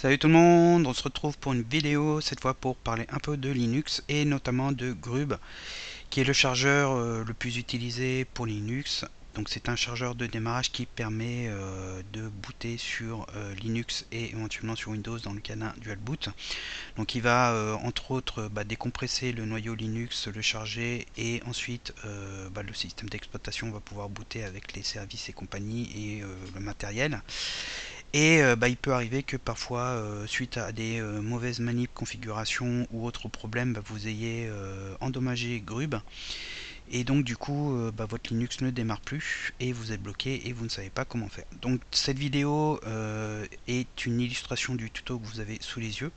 Salut tout le monde, on se retrouve pour une vidéo, cette fois pour parler un peu de Linux et notamment de Grub, qui est le chargeur le plus utilisé pour Linux. Donc c'est un chargeur de démarrage qui permet de booter sur Linux et éventuellement sur Windows dans le cas d'un dual boot. Donc il va entre autres décompresser le noyau Linux, le charger et ensuite le système d'exploitation va pouvoir booter avec les services et compagnie et le matériel. Et il peut arriver que parfois, suite à des mauvaises manips, configurations ou autres problèmes, vous ayez endommagé Grub. Et donc du coup, votre Linux ne démarre plus et vous êtes bloqué et vous ne savez pas comment faire. Donc cette vidéo est une illustration du tuto que vous avez sous les yeux.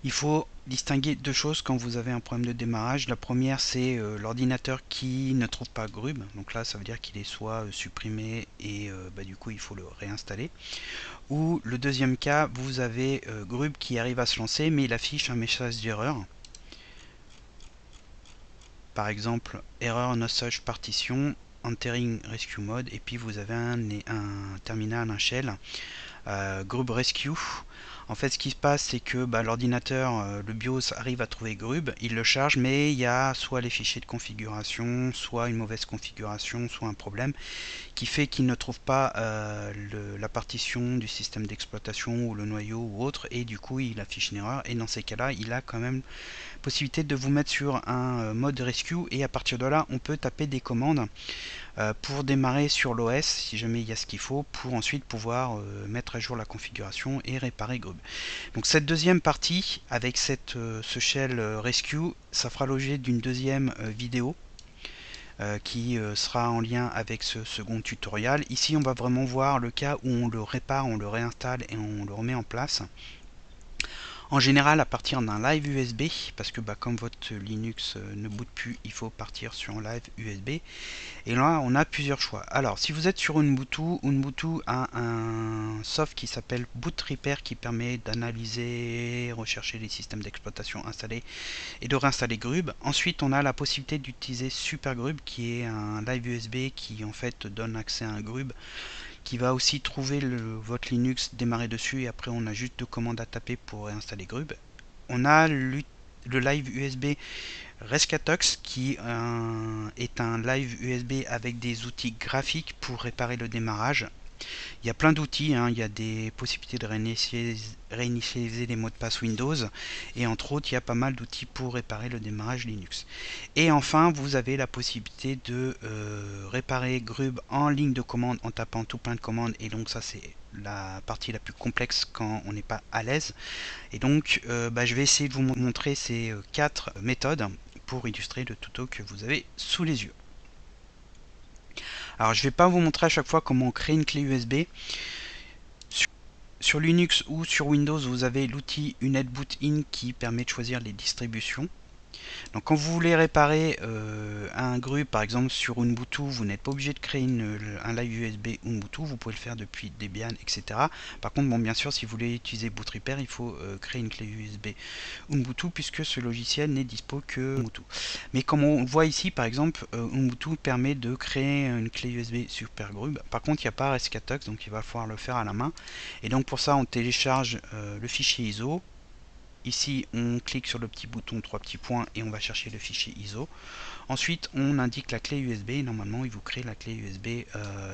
Il faut distinguer deux choses quand vous avez un problème de démarrage. La première, c'est l'ordinateur qui ne trouve pas Grub. Donc là, ça veut dire qu'il est soit supprimé et du coup, il faut le réinstaller. Ou le deuxième cas, vous avez Grub qui arrive à se lancer, mais il affiche un message d'erreur. Par exemple, erreur no such partition, entering rescue mode, et puis vous avez un terminal, un shell, Grub rescue. En fait, ce qui se passe, c'est que l'ordinateur, le BIOS arrive à trouver Grub, il le charge, mais il y a soit les fichiers de configuration, soit une mauvaise configuration, soit un problème qui fait qu'il ne trouve pas la partition du système d'exploitation ou le noyau ou autre, et du coup il affiche une erreur. Et dans ces cas-là, il a quand même possibilité de vous mettre sur un mode rescue, et à partir de là, on peut taper des commandes pour démarrer sur l'OS si jamais il y a ce qu'il faut, pour ensuite pouvoir mettre à jour la configuration et réparer Grub. Donc cette deuxième partie avec ce shell rescue, ça fera l'objet d'une deuxième vidéo qui sera en lien avec ce second tutoriel. Ici on va vraiment voir le cas où on le répare, on le réinstalle et on le remet en place. En général à partir d'un live USB, parce que comme votre Linux ne boot plus, il faut partir sur un live USB. Et là on a plusieurs choix. Alors si vous êtes sur Ubuntu a un soft qui s'appelle Boot Repair qui permet d'analyser, rechercher les systèmes d'exploitation installés et de réinstaller Grub. Ensuite on a la possibilité d'utiliser SuperGrub qui est un live USB qui en fait donne accès à un Grub qui va aussi trouver votre Linux, démarrer dessus, et après on a juste deux commandes à taper pour réinstaller Grub. On a le live USB Rescatox qui est un live USB avec des outils graphiques pour réparer le démarrage. Il y a plein d'outils, il y a des possibilités de réinitialiser les mots de passe Windows, et entre autres il y a pas mal d'outils pour réparer le démarrage Linux. Et enfin vous avez la possibilité de réparer Grub en ligne de commande en tapant tout plein de commandes, et donc ça c'est la partie la plus complexe quand on n'est pas à l'aise. Et donc je vais essayer de vous montrer ces quatre méthodes pour illustrer le tuto que vous avez sous les yeux. Alors je ne vais pas vous montrer à chaque fois comment créer une clé USB. Sur Linux ou sur Windows, vous avez l'outil UnetBootIn qui permet de choisir les distributions. Donc quand vous voulez réparer un Grub par exemple sur Ubuntu, vous n'êtes pas obligé de créer un live USB Ubuntu, vous pouvez le faire depuis Debian, etc. Par contre, bien sûr, si vous voulez utiliser Boot Repair, il faut créer une clé USB Ubuntu puisque ce logiciel n'est dispo que Ubuntu. Mais comme on voit ici, par exemple, Ubuntu permet de créer une clé USB Super Grub. Par contre, il n'y a pas Rescatox, donc il va falloir le faire à la main. Et donc pour ça, on télécharge le fichier ISO. Ici, on clique sur le petit bouton 3 petits points et on va chercher le fichier ISO. Ensuite, on indique la clé USB et normalement, il vous crée la clé USB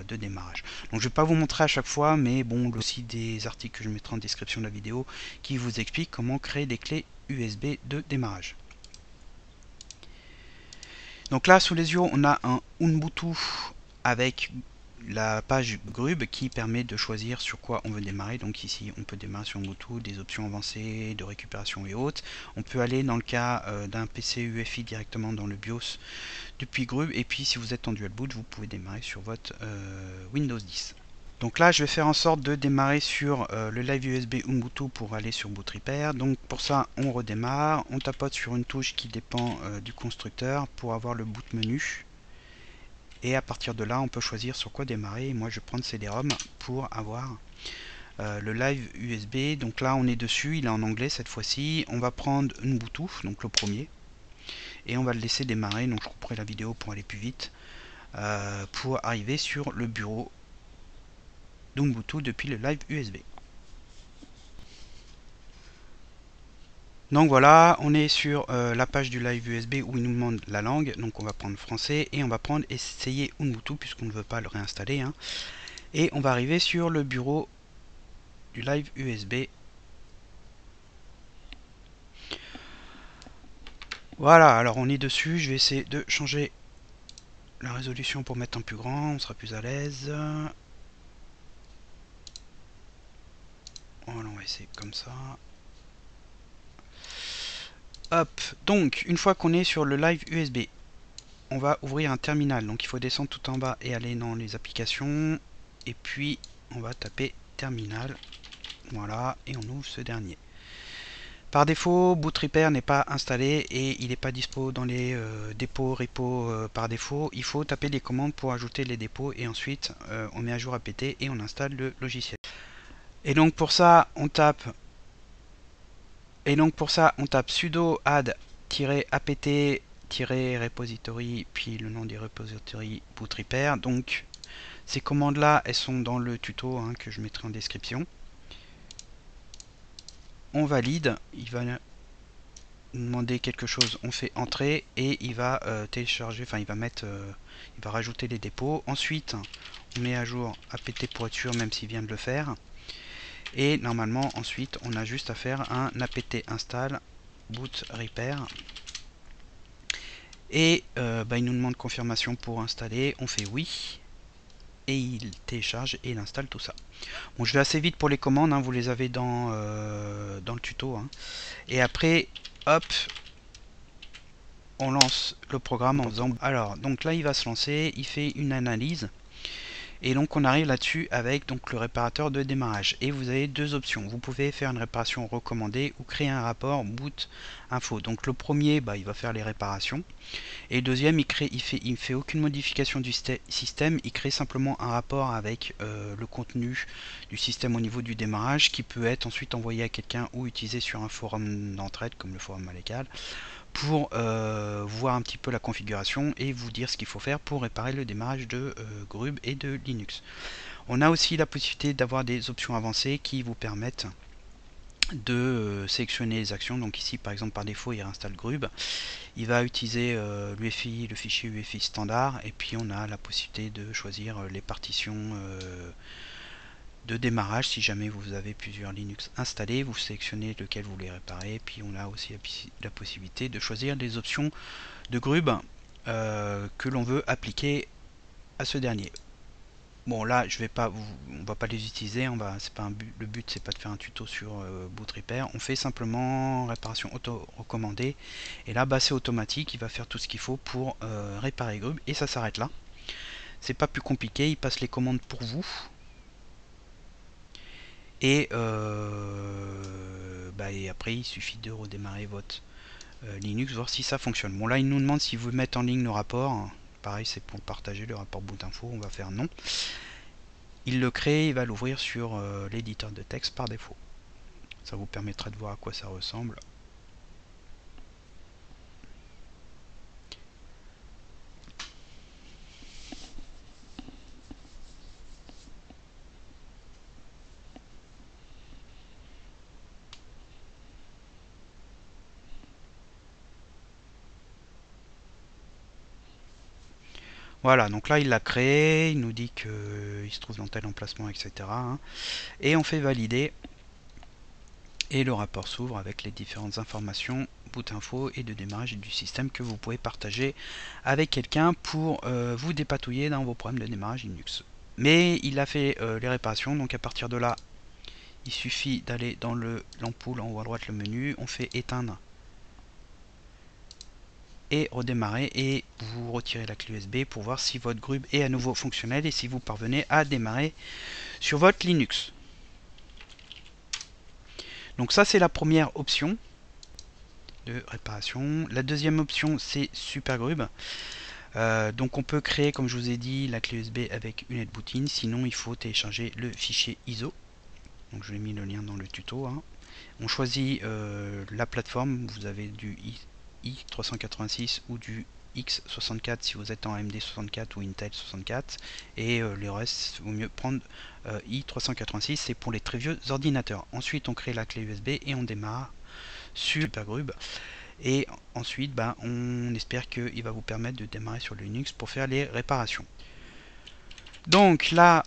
de démarrage. Donc, je ne vais pas vous montrer à chaque fois, mais bon, aussi des articles que je mettrai en description de la vidéo qui vous expliquent comment créer des clés USB de démarrage. Donc là, sous les yeux, on a un Ubuntu avec la page Grub qui permet de choisir sur quoi on veut démarrer. Donc ici on peut démarrer sur Ubuntu, des options avancées de récupération et autres. On peut aller dans le cas d'un PC UEFI directement dans le BIOS depuis Grub, et puis si vous êtes en dual boot vous pouvez démarrer sur votre Windows 10. Donc là je vais faire en sorte de démarrer sur le live USB Ubuntu pour aller sur Boot Repair. Donc pour ça on redémarre, on tapote sur une touche qui dépend du constructeur pour avoir le boot menu. Et à partir de là, on peut choisir sur quoi démarrer. Moi, je vais prendre CD-ROM pour avoir le live USB. Donc là, on est dessus. Il est en anglais cette fois-ci. On va prendre Ubuntu, donc le premier. Et on va le laisser démarrer. Donc je couperai la vidéo pour aller plus vite. Pour arriver sur le bureau d'Ubuntu depuis le live USB. Donc voilà, on est sur la page du live USB où il nous demande la langue. Donc on va prendre français et on va prendre essayer Ubuntu puisqu'on ne veut pas le réinstaller, hein. Et on va arriver sur le bureau du live USB. Voilà, alors on est dessus. Je vais essayer de changer la résolution pour mettre en plus grand. On sera plus à l'aise. Voilà, on va essayer comme ça. Hop, donc une fois qu'on est sur le live USB, on va ouvrir un terminal. Donc il faut descendre tout en bas et aller dans les applications. Et puis on va taper terminal. Voilà, et on ouvre ce dernier. Par défaut, Bootrepair n'est pas installé et il n'est pas dispo dans les dépôts, repos par défaut. Il faut taper des commandes pour ajouter les dépôts et ensuite on met à jour apt et on installe le logiciel. Et donc pour ça, on tape sudo add-apt-repository puis le nom du repository Bootrepair. Donc ces commandes là, elles sont dans le tuto, hein, que je mettrai en description. On valide, il va nous demander quelque chose, on fait entrer et il va télécharger, enfin il va rajouter les dépôts. Ensuite on met à jour apt pour être sûr, même s'il vient de le faire. Et normalement ensuite on a juste à faire un apt install boot repair. Et il nous demande confirmation pour installer, on fait oui. Et il télécharge et il installe tout ça. Bon, je vais assez vite pour les commandes, hein, vous les avez dans le tuto, hein. Et après, hop, on lance le programme en faisant... Alors, donc là, il va se lancer, il fait une analyse. Et donc, on arrive là-dessus avec donc, le réparateur de démarrage. Et vous avez deux options. Vous pouvez faire une réparation recommandée ou créer un rapport boot info. Donc, le premier, il va faire les réparations. Et le deuxième, il fait aucune modification du système. Il crée simplement un rapport avec le contenu du système au niveau du démarrage qui peut être ensuite envoyé à quelqu'un ou utilisé sur un forum d'entraide comme le forum Malégal, pour voir un petit peu la configuration et vous dire ce qu'il faut faire pour réparer le démarrage de Grub et de Linux. On a aussi la possibilité d'avoir des options avancées qui vous permettent de sélectionner les actions. Donc ici par exemple par défaut il réinstalle Grub, il va utiliser l'UEFI, le fichier UEFI standard, et puis on a la possibilité de choisir les partitions de démarrage. Si jamais vous avez plusieurs Linux installés, vous sélectionnez lequel vous voulez réparer. Puis on a aussi la possibilité de choisir les options de Grub que l'on veut appliquer à ce dernier. Bon là on va pas les utiliser, le but c'est pas de faire un tuto sur Bootrepair, on fait simplement réparation auto recommandée et là c'est automatique, il va faire tout ce qu'il faut pour réparer Grub et ça s'arrête là. C'est pas plus compliqué, il passe les commandes pour vous. Et, et après il suffit de redémarrer votre Linux, voir si ça fonctionne. Bon là il nous demande si vous mettez en ligne le rapport, pareil c'est pour partager le rapport boot info, on va faire non. Il le crée, il va l'ouvrir sur l'éditeur de texte par défaut. Ça vous permettra de voir à quoi ça ressemble. Voilà, donc là il l'a créé, il nous dit qu'il se trouve dans tel emplacement, etc. hein. Et on fait valider. Et le rapport s'ouvre avec les différentes informations boot info et de démarrage du système que vous pouvez partager avec quelqu'un pour vous dépatouiller dans vos problèmes de démarrage Linux. Mais il a fait les réparations, donc à partir de là, il suffit d'aller dans l'ampoule en haut à droite, le menu, on fait éteindre et redémarrer et vous retirez la clé USB pour voir si votre Grub est à nouveau fonctionnel et si vous parvenez à démarrer sur votre Linux. Donc ça c'est la première option de réparation. La deuxième option c'est Supergrub. Donc on peut créer, comme je vous ai dit, la clé USB avec une netbootin, sinon il faut télécharger le fichier ISO. Donc je l'ai mis le lien dans le tuto, hein. On choisit la plateforme, vous avez du i386 ou du x64 si vous êtes en AMD 64 ou Intel 64, et le reste, vaut mieux prendre i386, c'est pour les très vieux ordinateurs. Ensuite on crée la clé USB et on démarre sur Supergrub. Et ensuite, on espère qu'il va vous permettre de démarrer sur Linux pour faire les réparations. Donc là,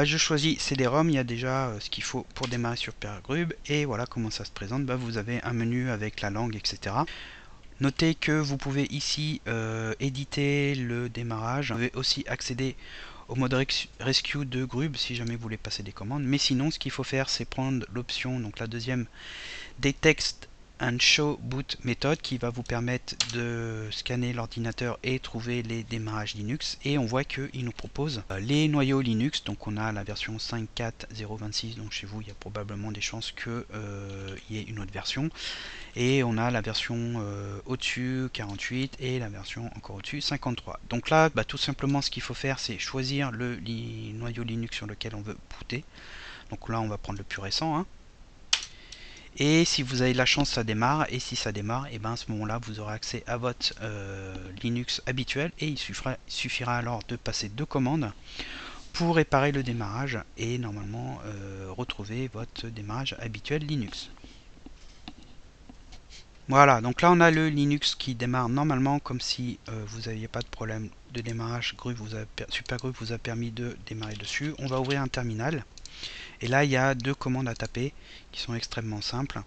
je choisis CD-ROM, il y a déjà ce qu'il faut pour démarrer sur Supergrub. Et voilà comment ça se présente. Vous avez un menu avec la langue, etc. Notez que vous pouvez ici éditer le démarrage. Vous pouvez aussi accéder au mode rescue de Grub si jamais vous voulez passer des commandes. Mais sinon, ce qu'il faut faire, c'est prendre l'option, donc la deuxième, Detect and Show Boot Method, qui va vous permettre de scanner l'ordinateur et trouver les démarrages Linux. Et on voit qu'il nous propose les noyaux Linux. Donc on a la version 5.4.0.26, donc chez vous il y a probablement des chances qu'il y ait une autre version. Et on a la version au-dessus 48 et la version encore au-dessus 53. Donc là, tout simplement ce qu'il faut faire, c'est choisir le noyau Linux sur lequel on veut booter. Donc là on va prendre le plus récent, hein. Et si vous avez de la chance, ça démarre. Et si ça démarre, et à ce moment-là, vous aurez accès à votre Linux habituel. Et il suffira alors de passer 2 commandes pour réparer le démarrage. Et normalement, retrouver votre démarrage habituel Linux. Voilà, donc là on a le Linux qui démarre normalement comme si vous n'aviez pas de problème de démarrage. Supergrub vous a permis de démarrer dessus. On va ouvrir un terminal. Et là, il y a 2 commandes à taper qui sont extrêmement simples.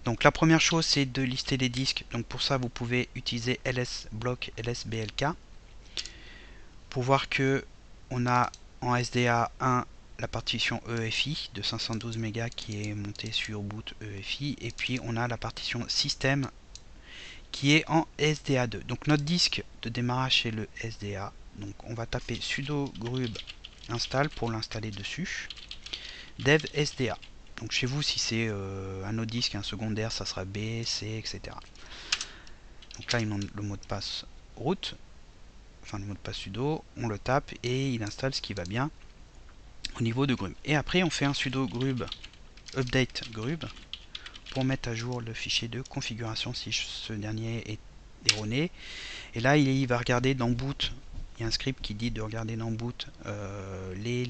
Donc la première chose, c'est de lister les disques. Donc pour ça, vous pouvez utiliser lsblock lsblk pour voir que on a en SDA 1 la partition EFI de 512 MB qui est montée sur boot EFI, et puis on a la partition système qui est en SDA 2. Donc notre disque de démarrage c'est le SDA. Donc on va taper sudo grub install pour l'installer dessus. Dev SDA. Donc chez vous, si c'est un autre disque, un secondaire, ça sera B, C, etc. Donc là, il demande le mot de passe root, enfin le mot de passe sudo, on le tape et il installe ce qui va bien au niveau de grub. Et après, on fait un sudo grub update grub pour mettre à jour le fichier de configuration si ce dernier est erroné. Et là, il va regarder dans boot. Il y a un script qui dit de regarder dans boot les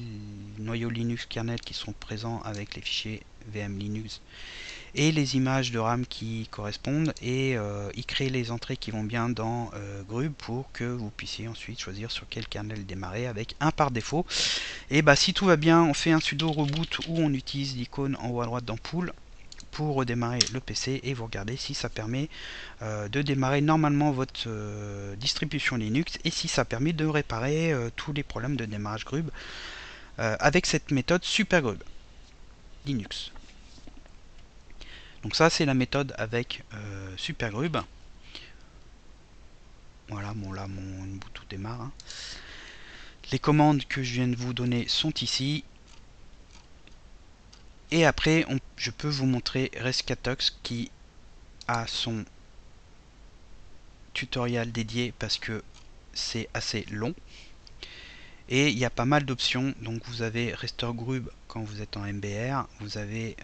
noyaux Linux kernel qui sont présents avec les fichiers VM Linux et les images de RAM qui correspondent, et il crée les entrées qui vont bien dans Grub pour que vous puissiez ensuite choisir sur quel kernel démarrer avec un par défaut. Et si tout va bien, on fait un sudo reboot où on utilise l'icône en haut à droite d'ampoule pour redémarrer le PC et vous regardez si ça permet de démarrer normalement votre distribution Linux et si ça permet de réparer tous les problèmes de démarrage Grub avec cette méthode Supergrub Linux. Donc ça c'est la méthode avec Supergrub. Voilà, bon là mon Ubuntu démarre, hein. Les commandes que je viens de vous donner sont ici. Et après, je peux vous montrer Rescatox qui a son tutoriel dédié parce que c'est assez long. Et il y a pas mal d'options. Donc vous avez Restore Grub quand vous êtes en MBR. Vous avez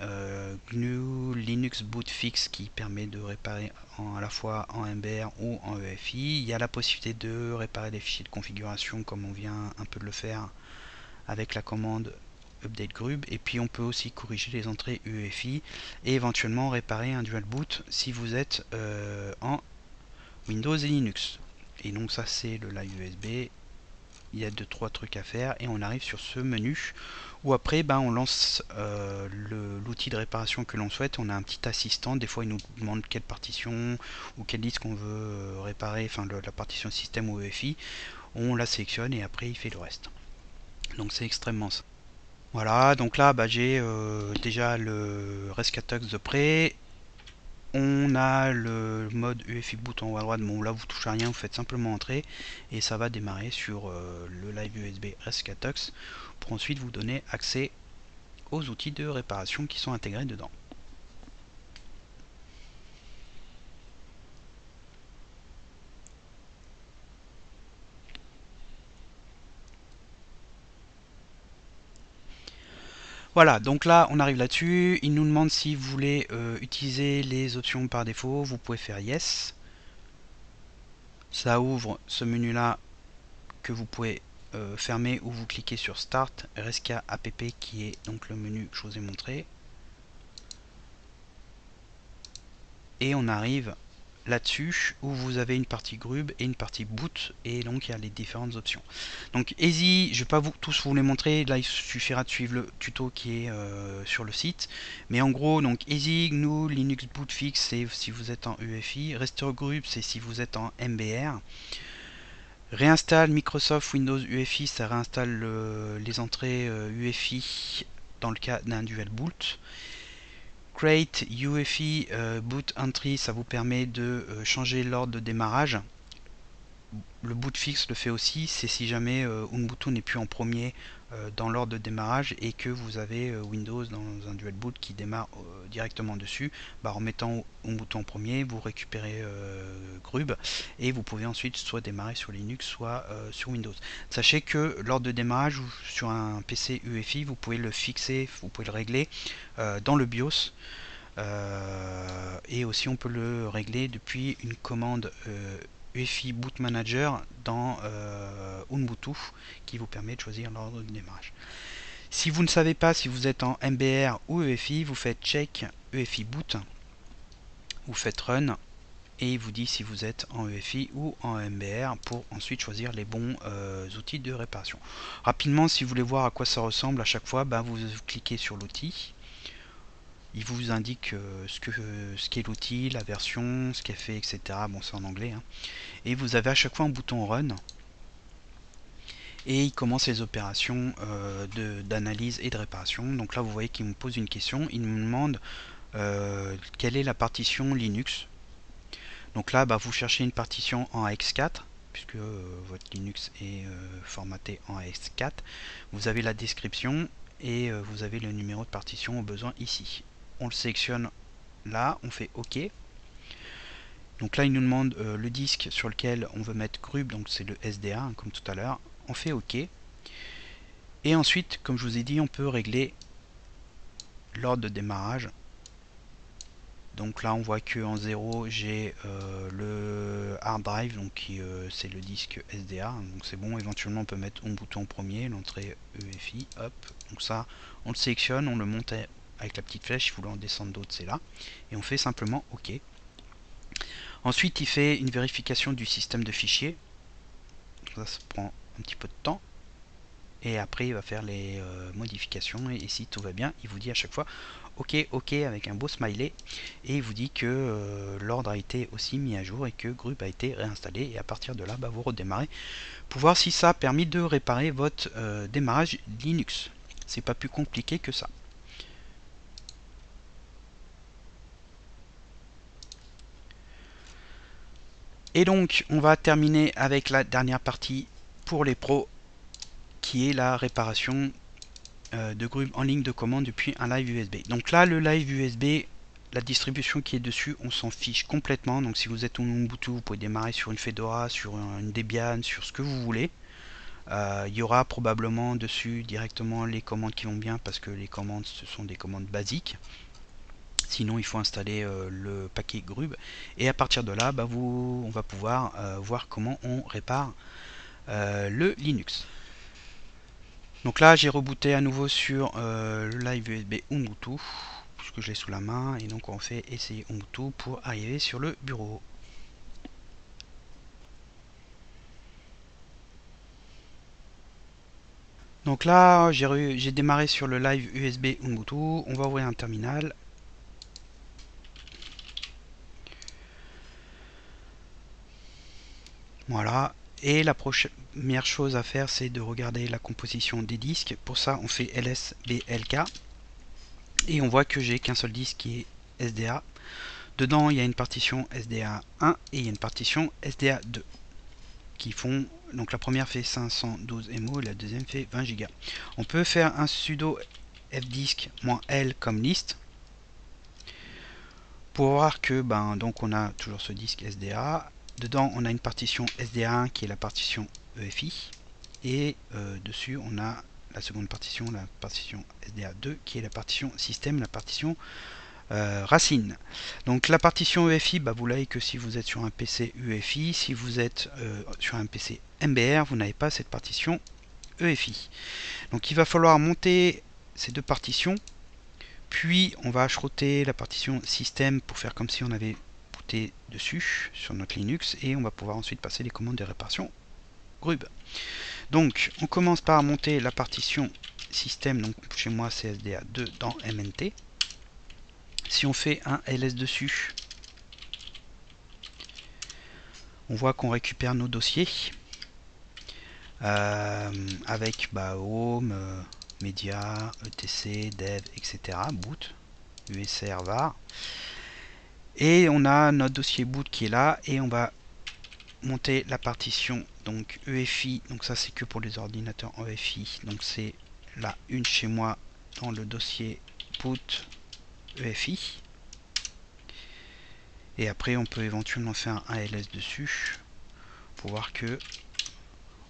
GNU Linux Boot Fix qui permet de réparer à la fois en MBR ou en EFI. Il y a la possibilité de réparer les fichiers de configuration comme on vient un peu de le faire avec la commande update grub, et puis on peut aussi corriger les entrées UEFI et éventuellement réparer un dual boot si vous êtes en Windows et Linux. Et donc ça c'est le live USB. Il y a 2-3 trucs à faire et on arrive sur ce menu où après on lance l'outil de réparation que l'on souhaite. On a un petit assistant, des fois il nous demande quelle partition ou quel disque on veut réparer, enfin la partition système ou EFI. On la sélectionne et après il fait le reste. Donc c'est extrêmement simple. Voilà, donc là j'ai déjà le Rescatox de près. On a le mode UEFI boot en haut à droite. Bon là vous touchez à rien, vous faites simplement entrer et ça va démarrer sur le live USB Rescatox pour ensuite vous donner accès aux outils de réparation qui sont intégrés dedans. Voilà, donc là on arrive là-dessus. Il nous demande si vous voulez utiliser les options par défaut. Vous pouvez faire yes. Ça ouvre ce menu là que vous pouvez fermer ou vous cliquez sur Start RSK App qui est donc le menu que je vous ai montré. et on arrive là-dessus où vous avez une partie grub et une partie boot, et donc il y a les différentes options. Donc easy, je vais pas tous vous les montrer, là il suffira de suivre le tuto qui est sur le site, mais en gros donc easy, GNU, Linux boot fix c'est si vous êtes en UEFI, restore grub c'est si vous êtes en MBR, réinstalle Microsoft Windows UEFI, ça réinstalle les entrées UEFI dans le cas d'un dual boot. Create UEFI boot entry, ça vous permet de changer l'ordre de démarrage. Le boot fixe le fait aussi, c'est si jamais Ubuntu n'est plus en premier dans l'ordre de démarrage et que vous avez Windows dans un dual boot qui démarre directement dessus, en mettant Ubuntu en premier, vous récupérez grub et vous pouvez ensuite soit démarrer sur Linux soit sur Windows. Sachez que l'ordre de démarrage sur un PC UEFI, vous pouvez le fixer, vous pouvez le régler dans le BIOS. Et aussi on peut le régler depuis une commande UEFI Boot Manager dans Ubuntu qui vous permet de choisir l'ordre de démarrage. Si vous ne savez pas si vous êtes en MBR ou UEFI, vous faites check UEFI boot, vous faites run et il vous dit si vous êtes en UEFI ou en MBR pour ensuite choisir les bons outils de réparation. Rapidement, si vous voulez voir à quoi ça ressemble à chaque fois, vous cliquez sur l'outil. Il vous indique ce qu'est l'outil, la version, ce qu'elle fait, etc. Bon, c'est en anglais. Hein. Et vous avez à chaque fois un bouton Run. Et il commence les opérations d'analyse et de réparation. Donc là, vous voyez qu'il me pose une question. Il me demande quelle est la partition Linux. Donc là, vous cherchez une partition en AX4, puisque votre Linux est formaté en AX4. Vous avez la description et vous avez le numéro de partition au besoin ici. On le sélectionne là, on fait OK. Donc là, il nous demande le disque sur lequel on veut mettre grub, donc c'est le SDA, hein, comme tout à l'heure. On fait OK. Et ensuite, comme je vous ai dit, on peut régler l'ordre de démarrage. Donc là, on voit que en 0, j'ai le hard drive, donc c'est le disque SDA. Donc c'est bon, éventuellement, on peut mettre un bouton en premier, l'entrée UEFI, hop. Donc ça, on le sélectionne, on le monte avec la petite flèche, si vous voulez en descendre d'autres, c'est là. Et on fait simplement OK. Ensuite, il fait une vérification du système de fichiers. Ça prend un petit peu de temps. Et après, il va faire les modifications. Et si tout va bien, il vous dit à chaque fois OK, OK avec un beau smiley. Et il vous dit que l'ordre a été aussi mis à jour et que grub a été réinstallé. Et à partir de là, vous redémarrez pour voir si ça a permis de réparer votre démarrage Linux. C'est pas plus compliqué que ça. Et donc, on va terminer avec la dernière partie pour les pros, qui est la réparation de grub en ligne de commande depuis un live USB. Donc là, le live USB, la distribution qui est dessus, on s'en fiche complètement. Donc si vous êtes en Ubuntu, vous pouvez démarrer sur une Fedora, sur une Debian, sur ce que vous voulez. Il y aura probablement dessus directement les commandes qui vont bien, parce que les commandes, ce sont des commandes basiques. Sinon, il faut installer le paquet grub. Et à partir de là, on va pouvoir voir comment on répare le Linux. Donc là, j'ai rebooté à nouveau sur le live USB Ubuntu, puisque je l'ai sous la main. Et donc, on fait essayer Ubuntu pour arriver sur le bureau. Donc là, j'ai démarré sur le live USB Ubuntu. On va ouvrir un terminal. Voilà. Et la première chose à faire, c'est de regarder la composition des disques. Pour ça, on fait lsblk. Et on voit que j'ai qu'un seul disque qui est SDA. Dedans, il y a une partition SDA 1 et il y a une partition SDA 2. Qui font, donc la première fait 512 MO et la deuxième fait 20 Go. On peut faire un sudo fdisk-l comme liste. Pour voir que, donc on a toujours ce disque SDA. Dedans, on a une partition SDA1 qui est la partition EFI. Et dessus, on a la seconde partition, la partition SDA2 qui est la partition système, la partition racine. Donc la partition EFI, vous l'avez que si vous êtes sur un PC UEFI. Si vous êtes sur un PC MBR, vous n'avez pas cette partition EFI. Donc il va falloir monter ces deux partitions. Puis on va achroter la partition système pour faire comme si on avait booter dessus sur notre Linux et on va pouvoir ensuite passer les commandes de réparation grub. Donc on commence par monter la partition système, donc chez moi c'est SDA2 dans MNT. Si on fait un ls dessus, on voit qu'on récupère nos dossiers avec home, media, etc, dev, etc, boot, usr var. Et on a notre dossier boot qui est là et on va monter la partition donc EFI, donc ça c'est que pour les ordinateurs EFI, donc c'est la une chez moi dans le dossier boot EFI. Et après on peut éventuellement faire un ALS dessus pour voir que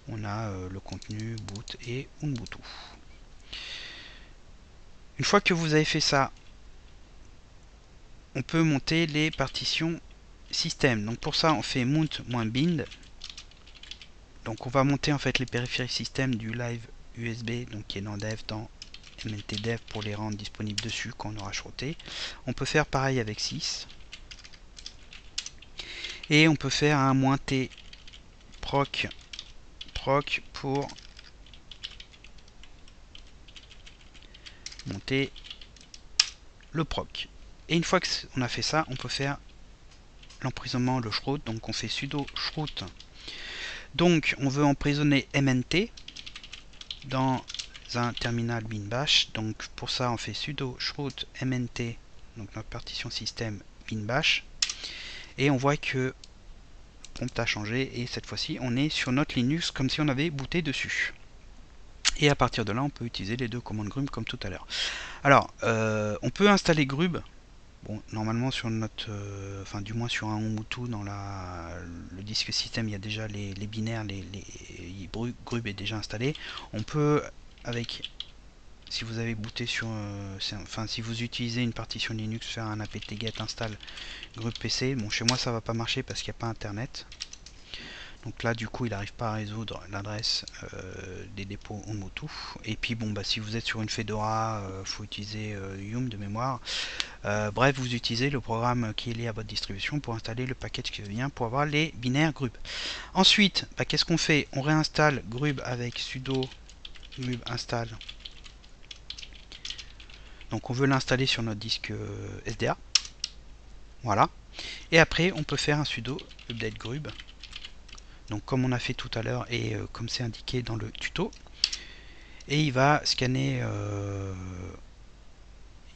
on a le contenu boot et Ubuntu. Une fois que vous avez fait ça, on peut monter les partitions système. Donc pour ça on fait mount-bind. Donc on va monter en fait les périphériques système du live USB, donc qui est dans dev, dans MNT dev pour les rendre disponibles dessus quand on aura shroté. On peut faire pareil avec 6. Et on peut faire un -t proc pour monter le proc. Et une fois qu'on a fait ça, on peut faire l'emprisonnement, le shroud. Donc on fait sudo shroud. Donc on veut emprisonner MNT dans un terminal binbash. Donc pour ça on fait sudo shroud MNT, donc notre partition système binbash. Et on voit que le prompt a changé et cette fois-ci on est sur notre Linux comme si on avait booté dessus. Et à partir de là on peut utiliser les deux commandes grub comme tout à l'heure. Alors on peut installer grub. Bon, normalement sur notre, enfin du moins sur un Ubuntu, dans le disque système, il y a déjà les binaires, grub est déjà installé. On peut, avec, si vous avez booté sur, enfin si vous utilisez une partition Linux, faire un apt-get install grub PC. Bon, chez moi ça va pas marcher parce qu'il n'y a pas internet. Donc là du coup il n'arrive pas à résoudre l'adresse des dépôts Ubuntu. Et puis bon si vous êtes sur une Fedora, faut utiliser Yum de mémoire. Bref, vous utilisez le programme qui est lié à votre distribution pour installer le package qui vient pour avoir les binaires grub. Ensuite, qu'est-ce qu'on fait? On réinstalle grub avec sudo grub install. Donc on veut l'installer sur notre disque SDA. Voilà. Et après on peut faire un sudo update grub. Donc comme on a fait tout à l'heure et comme c'est indiqué dans le tuto. Et il va scanner,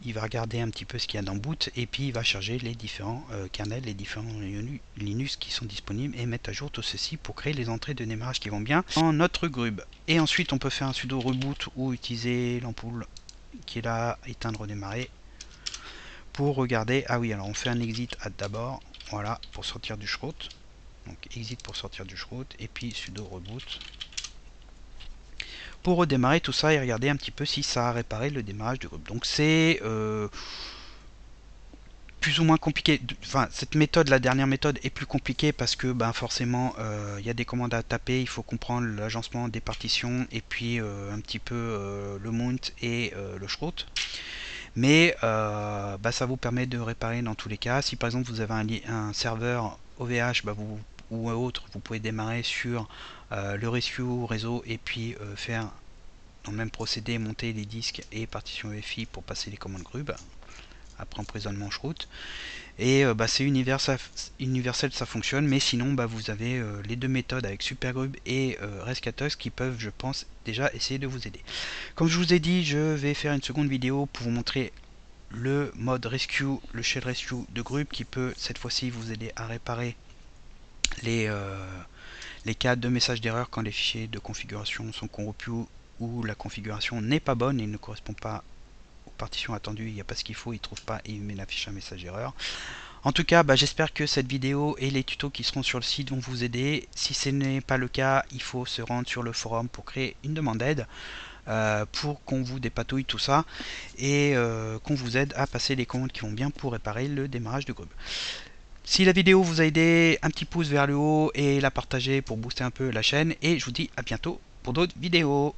il va regarder un petit peu ce qu'il y a dans boot et puis il va charger les différents kernels, les différents Linux qui sont disponibles et mettre à jour tout ceci pour créer les entrées de démarrage qui vont bien dans notre grub. Et ensuite on peut faire un sudo reboot ou utiliser l'ampoule qui est là, éteindre, redémarrer pour regarder. Ah oui, alors on fait un exit d'abord, voilà, pour sortir du shroud. Donc exit pour sortir du shroud et puis sudo reboot pour redémarrer tout ça et regarder un petit peu si ça a réparé le démarrage du groupe. Donc c'est plus ou moins compliqué. Enfin, cette méthode, la dernière méthode, est plus compliquée parce que forcément il y a des commandes à taper, il faut comprendre l'agencement des partitions et puis un petit peu le mount et le shroud. Mais ça vous permet de réparer dans tous les cas. Si par exemple vous avez un serveur OVH ou autre, vous pouvez démarrer sur le rescue réseau et puis faire dans le même procédé, monter les disques et partition EFI pour passer les commandes grub après emprisonnement shroud. Et c'est universel, ça fonctionne, mais sinon vous avez les deux méthodes avec supergrub et rescatox qui peuvent, je pense, déjà essayer de vous aider. Comme je vous ai dit, je vais faire une seconde vidéo pour vous montrer le mode rescue, le shell rescue de grub qui peut cette fois-ci vous aider à réparer les cas de messages d'erreur quand les fichiers de configuration sont corrompus ou la configuration n'est pas bonne et ne correspond pas aux partitions attendues, il n'y a pas ce qu'il faut, il ne trouve pas et il met l'affiche un message d'erreur. En tout cas, j'espère que cette vidéo et les tutos qui seront sur le site vont vous aider. Si ce n'est pas le cas, il faut se rendre sur le forum pour créer une demande d'aide pour qu'on vous dépatouille tout ça et qu'on vous aide à passer les commandes qui vont bien pour réparer le démarrage de grub. Si la vidéo vous a aidé, un petit pouce vers le haut et la partager pour booster un peu la chaîne. Et je vous dis à bientôt pour d'autres vidéos.